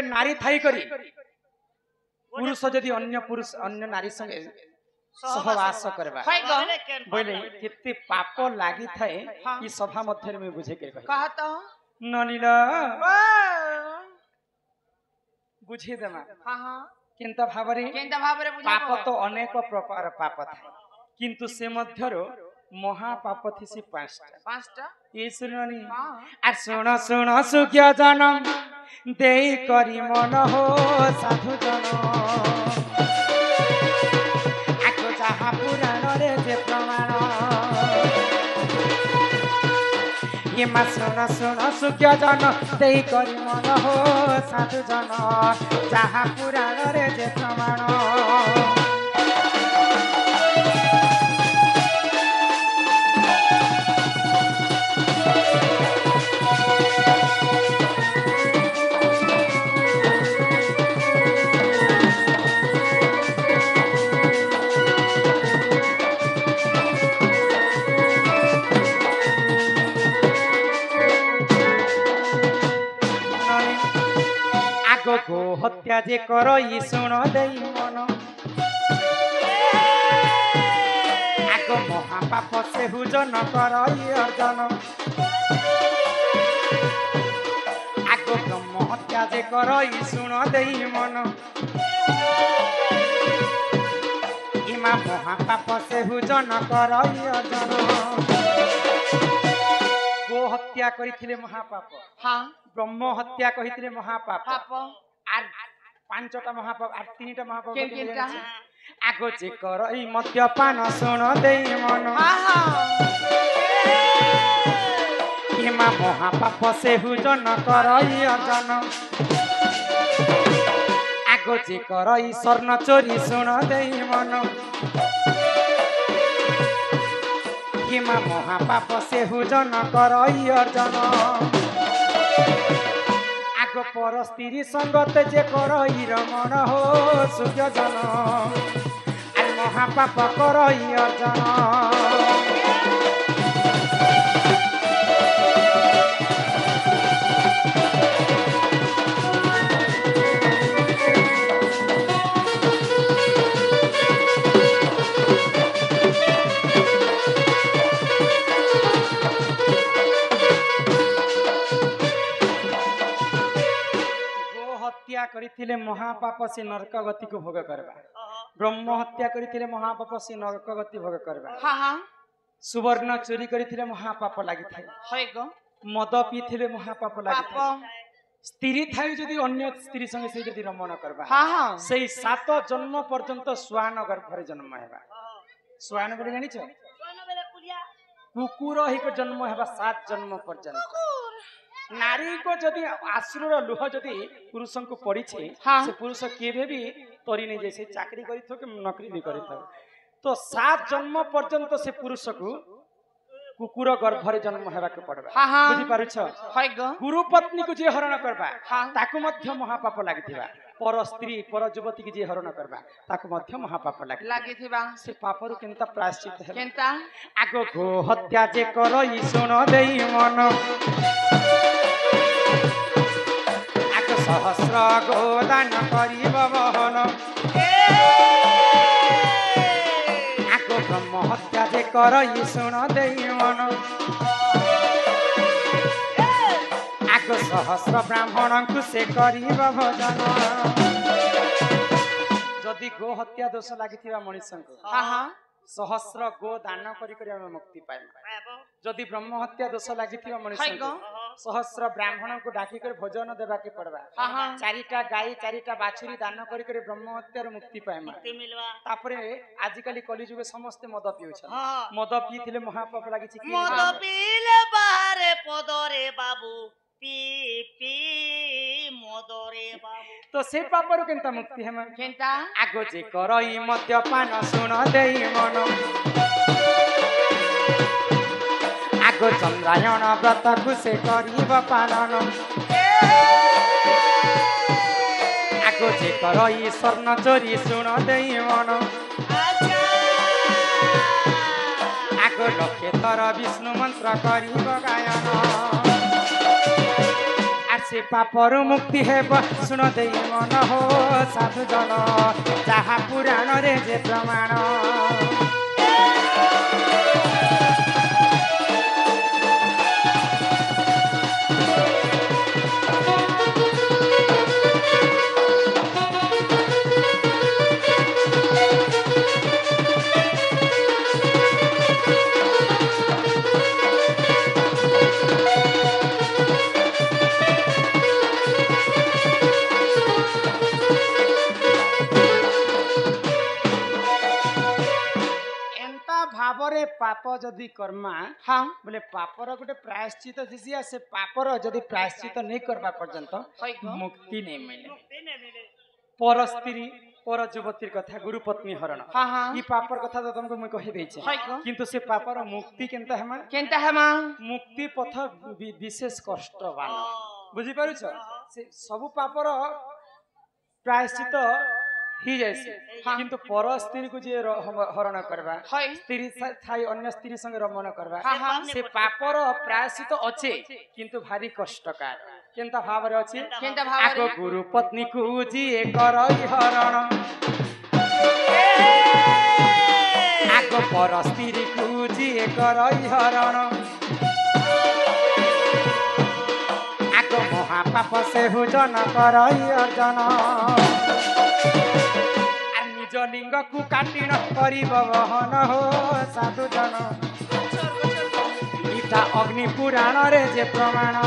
नारी Thai curry पुरुष जदि अन्य पुरुष अन्य नारी संगे सहवास करबा बोले कितने पाप लागी थाए कि सभा मध्य में बुझे के कह तो ननिल बुझे देमा किंता भाबरे पाप तो अनेक प्रकार पाप थाए किंतु से मध्यरो महापाप थी पांचटा ये सुननी आ सुन सुन सुख्य जनम दे करी मन हो साधु जन आको जहा पुराण रे जे प्रमाण ये मा सुन सुन सुख्य जन दे करी मन हो साधु जन जहा पुराण रे जे प्रमाण गो हत्या जे कर शुण दे मन आग महापाप से हुजन कर अर्जन आग ब्रह्म हत्या जे कर शुण दे मन इमा महापाप से हुजन कर अर्जन गो हत्या करिथिले महापाप हाँ ब्रह्म हत्या कहिथिले महापाप आर पांचटा महापाप आर तीनटा महापाप आगो जे करई मद्यपान शुण दे मन इमा महापाप से हुजन करई अर्जन आगो जे करई स्वर्ण चोरी शुण दे मन इमा महापाप से हुजन करई अर्जन आगो पर स्त्री संगत जे करई रमण हो सूर्य जन आ महापाप करई अर्जन करिथिले महापाप से नरक गति को भोग करबा ब्रह्म हत्या करिथिले महापाप से नरक गति भोग करबा हां हां सुवर्ण चोरी करिथिले महापाप लागि थाए होय गो मद पीथिले महापाप लागि थाए स्त्री थाई जदी अन्य स्त्री संगे से जदी रमण करबा हां हां सेई 7 जन्म पर्यंत स्वान गर्भरे जन्म हेबा स्वान बेले जानि छ कुकुर हिक जन्म हेबा 7 जन्म पर्यंत नारी को जदि आश्रुर लुह जदि पुरुष को पड़ी से पुरुष केबे भी तरी नहीं जैसे चाकरी करी कि नौकरी भी करी तो 7 जन्म पर्यंत से पुरुष को कुकुर गर्भरे जन्म हेबा के पड़बा बुझी पारु छ गुरु पत्नी को जे हरण करबा ताकु मध्य महापाप लागिथिबा पर स्त्री पर युवती की जे हरण करबा ताकु मध्य महापाप लागिथिबा से पापरु केनता प्रायश्चित है केनता आगो गो हत्या जे करई शुण देई मन आगो सहस्र गोदान करिब बहन आगो ब्रह्म हत्या जे करई शुण देई मन आगो सहस्र ब्राह्मण को से करिब भजन जदि गो हत्या दोष लागिथिबा मनुष्य को हां हां सहस्र गो दान करी करी हम मुक्ति पाइबा जदि ब्रह्म हत्या दोष लागिथिबा मनुष्य को सहस्र ब्राह्मण को डाकी कर भोजन देबा के पड़बा चारिटा गाय चारिटा बाछुरी दान करी करी ब्रह्म हत्यार मुक्ति पाइबा मुक्ति मिलबा तापरे आज काली कली जुगे समस्त मद पिउछ मद पीथिले महापाप लागि छि मद पीले बाहरे पदरे बाबू पी पी मदरे बाबू तो से पापरु केनता मुक्ति हेमा केनता आगो जे करई मद्यपान शुण देई मन आगो चंद्रायण व्रत को से करिब पालन आगो जे करई स्वर्ण चोरी शुण देई मन आगो लक्षे थर विष्णु मंत्र करिब गायन से पापर मुक्ति हेब शुण दे मन हो साधु जन जहा पुराण रे जे प्रमाण भावरे पाप जदि कर्मा हाँ बोले पापर गोटे प्रायश्चित थी से पापर जदि प्रायश्चित नहीं करवा पर्यंत मुक्ति नहीं मिले पर स्त्री पर युवती कथा गुरु पत्नी हरण हाँ हाँ ये पापर कथा तो तुमको मैं कहि देछि किंतु से पापर मुक्ति केनता हेमा मुक्ति पथ विशेष कष्टवान बुझी पारुछ से सब पापर प्रायश्चित ही जैसे किंतु पर स्त्री को जे हरण करवा स्त्री थाई अन्य स्त्री संग रमण करवा से पापर प्रायश्चित अच्छे किंतु भारी कष्टकार केनता भाव रे अछि आको गुरु पत्नी को जी करई हरण आको पर स्त्री को जी करई हरण आको महापाप से हुजन करई अर्जन लिंग को काटिन करिब बहन हो साधु जन इटा अग्नि पुराण रे जे प्रमाण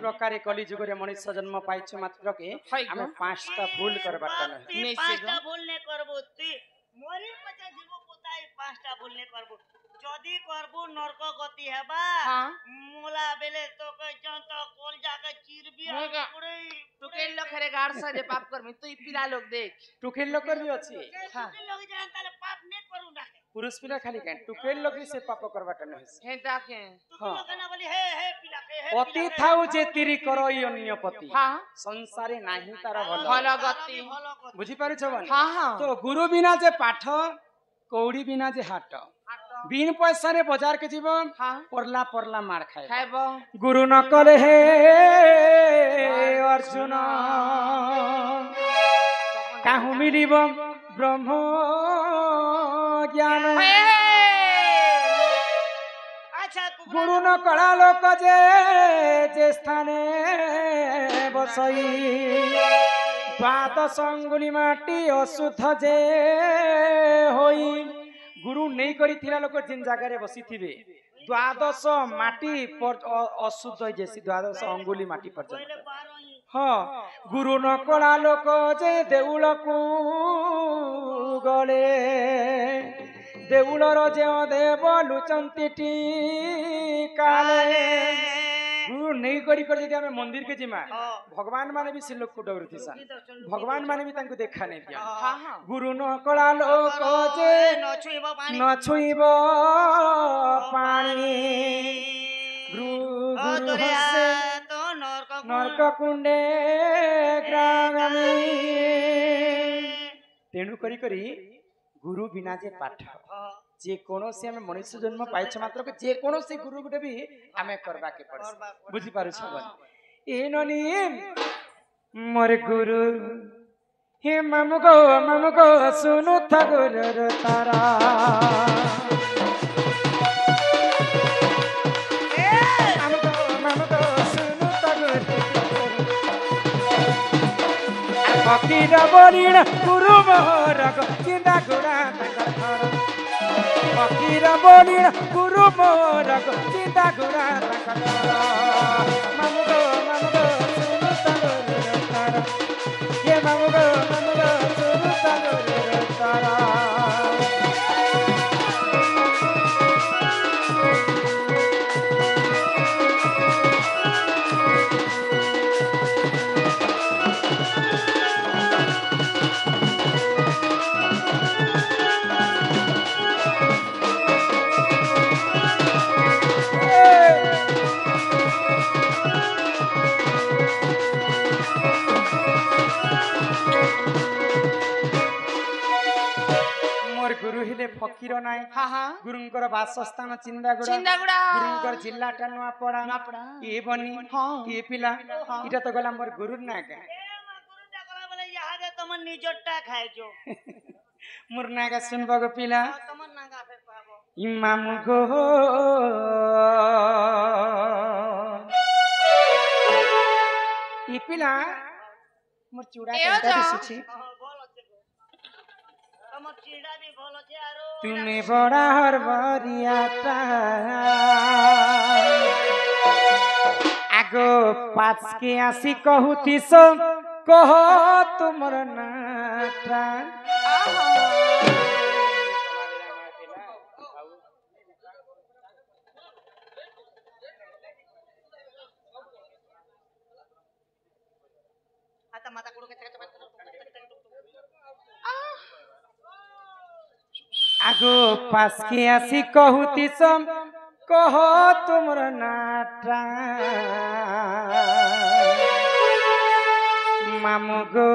प्रकार कली जुग रे मनुष्य जन्म पाइछ मात्र के हमें पांचटा भूल करबाटा नहीं पांचटा भूल ने करबो तू मोरी पछा जीव पुताई पांचटा भूल ने करबो जदी करबो नरक गति हेबा मोला बेले तो कह जंत कोल जाके चीरबी पुरे टुकेल लोग खरे गाड़ से जे पाप कर में तू पिला लोग देख टुकेल लोग कर भी अछि हां टुकेल लोग जान ताले पाप ने करू ना पुरुष पिला खाली के टुकेल लोग से पाप करबाटा नहीं हे ताके हां कहना बोली हे पिला हे पति थाउ जे तिरी करई अन्य पति हां संसारे नाही तारा भल गति बुझी पारु छबन हां हां तो गुरु बिना जे पाठ कौड़ी बिना जे हाट बिन पैसा रे बाजार के जीव परला परला मार खाएबो गुरु न करे हे अर्जुन काहू मिलिब ब्रह्म ज्ञान अच्छा गुरु न कला लोक जे स्थाने बसई द्वादश अंगुली माटी अशुद्ध जे होई गुरु नहीं करी थिला लोक जिन जगह रे बसी थिबे द्वादश माटी पर अशुद्ध जैसी द्वादश अंगुली माटी पर्यंत हाँ गुरु न कला लोक जे देउल को गले देउलर जे देव लुचंती काले गुरु नहीं करी कर जदि हमें मंदिर के जिमा भगवान माने भी से लोग को डर थिसा भगवान माने भी तांको देखा नहीं दिया गुरु न कला लोक जे न छुइब पानी गुरु हसे नरक कुंडे ग्रामी तेणु करी करी गुरु बिना जे पाठ जे कोनोसी हमें मनुष्य जन्म पाइछ मात्र के जे कोनोसी गुरु गुटे भी हमें करबा के पड़ बुझी पारु छबन ए ननी मोर गुरु हे ममगो सुनु था गुरु तारा ममगो सुनु था गुरु फकीर बनिण गुरु मोर चिंता गुरा तकर फकीर बनिण गुरु मोर चिंता गुरा तकर ममगो सुनु था गुरु तारा ये ममगो सुनु था गुरु तारा गुरु हेले फकीर नाय हाँ हाँ गुरुंकर वासस्थान चिंदागुड़ा चिंदागुड़ा गुरुंकर जिल्लाटा नुआपड़ा नुआपड़ा ए बनी हाँ ए पिला इटा तो गला मोर गुरु ना का गुरुटा कला बोले यहाँ दे तुम निजोटा खाए जो मोर ना का सुनबो गो पिला तुम नागा फेर पाबो इमाम गो ई पिला मोर चूड़ा एओ केनटा जा। दिसुछि बोल अच्छे तुम चिड़ा भी बोल अच्छे आरो তুমি বড়া হরবরিয়াটা আগো পাঁচকে আসি কহুতিস কহ তোমার নাটা आता माता कुड़ो के আগো পাঁচকে আসি কহুতিস কহ তোমার নাটা মামু গো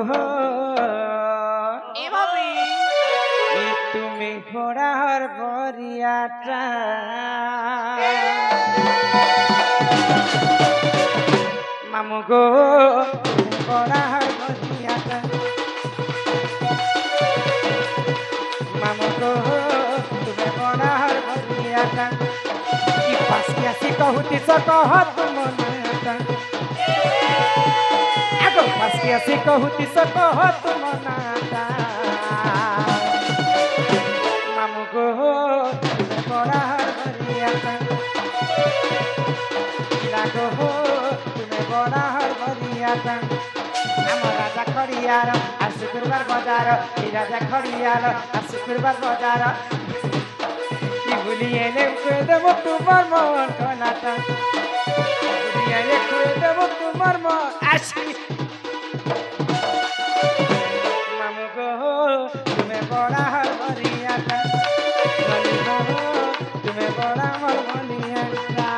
এ ভাবি তুমি বড়া হরবরিয়াটা মামু গো তুমি বড়া হরবরিয়াটা মামু গো তুমি বড়া হরবরিয়াটা কি পাশে আসি কহুতিস কহ তোমার নাটা আগো পাশে আসি কহুতিস কহ তোমার নাটা মামু গো তুমি বড়া হরবরিয়াটা লাগো তুমি বড়া হরবরিয়াটা আমার রাজা খড়িয়ার আর শুক্রবার বাজার এই রাজা খড়িয়ার আর শুক্রবার বাজার কি ভুলিয়ে এলে খুঁয়ে দেবো তোমার মন কলাটা ভুলিয়ে এলে খুঁয়ে দেবো তোমার মন আসি মামু গো তুমি বড়া হরবরিয়াটা মামু গো তুমি বড়া হরবরিয়াটা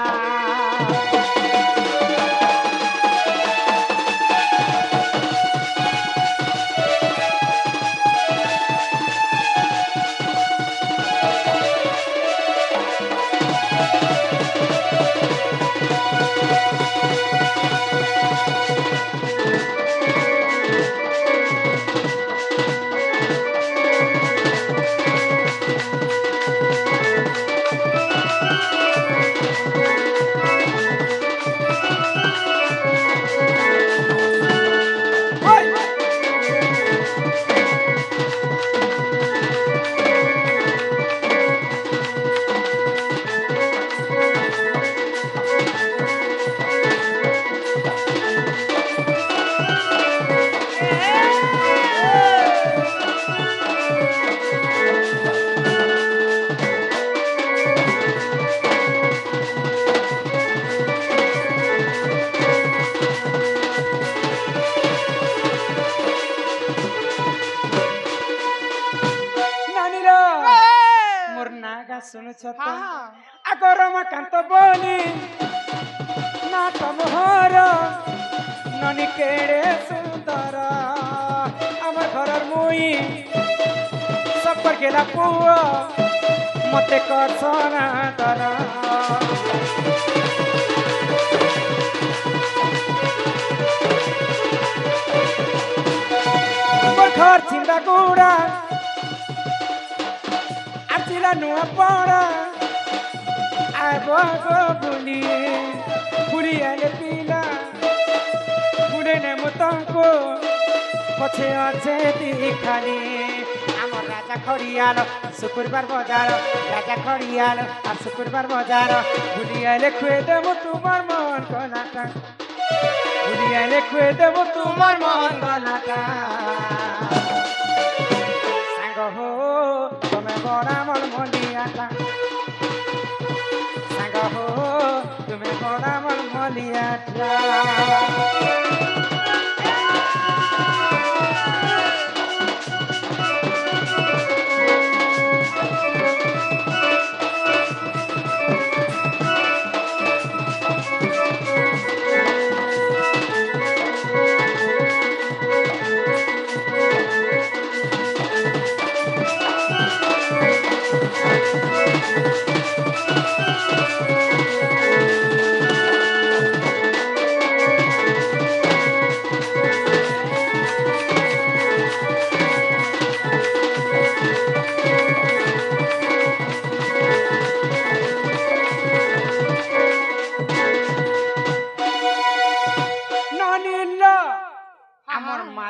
শুনেছ তো হ্যাঁ আগ রমাকান্ত বলি না তমহর ননি কেড়ে সুন্দর আমার ঘরের মুই সবর গেলা পুয় মতে করছনা দর আমার ঘর চিন্তা গুড়া আসিলা নুয়া পড়া আব গো বুলিয়ে বুড়িয়ালে পিলা বুড়ে নেমু তঙ্কু পছে আছে খালি আমার রাজা খড়িয়াল শুক্রবার বাজার রাজা খড়িয়াল আর শুক্রবার বাজার বুলিয়ালে খুয়ে দেবো তোমার মন কলাটা বুলিয়ালে খুয়ে দেবো তোমার মন কলাটা সাঙ্গ হো তুমি বড় মন মলিয়াটা সাঙ্গ হো তুমি বড় মন মলিয়াটা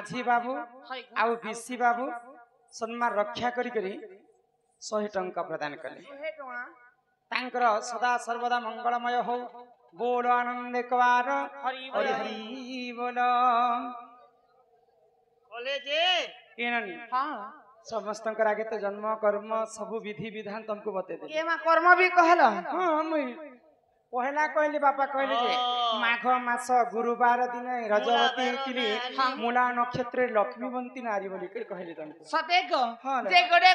माझी बाबू हई आउ बिसी बाबू सम्मान रक्षा करी 100 टंका प्रदान कले हे टोआ तांकर सदा सर्वदा मंगलमय हो बोलो आनंद एकबार हरि हरि बोल हरि बोलो कॉलेज एननी हां समस्त आगे तो जन्म कर्म सब विधि विधान तुमको बते दे ये मा कर्म भी कहला हाँ मुई पहला कहली बापा कहली जे माघ मास गुरुवार दिन रजवती तिली मूला नक्षत्र लक्ष्मीवंती नारी बोली कहली तुमको सतेक हाँ जे गोडे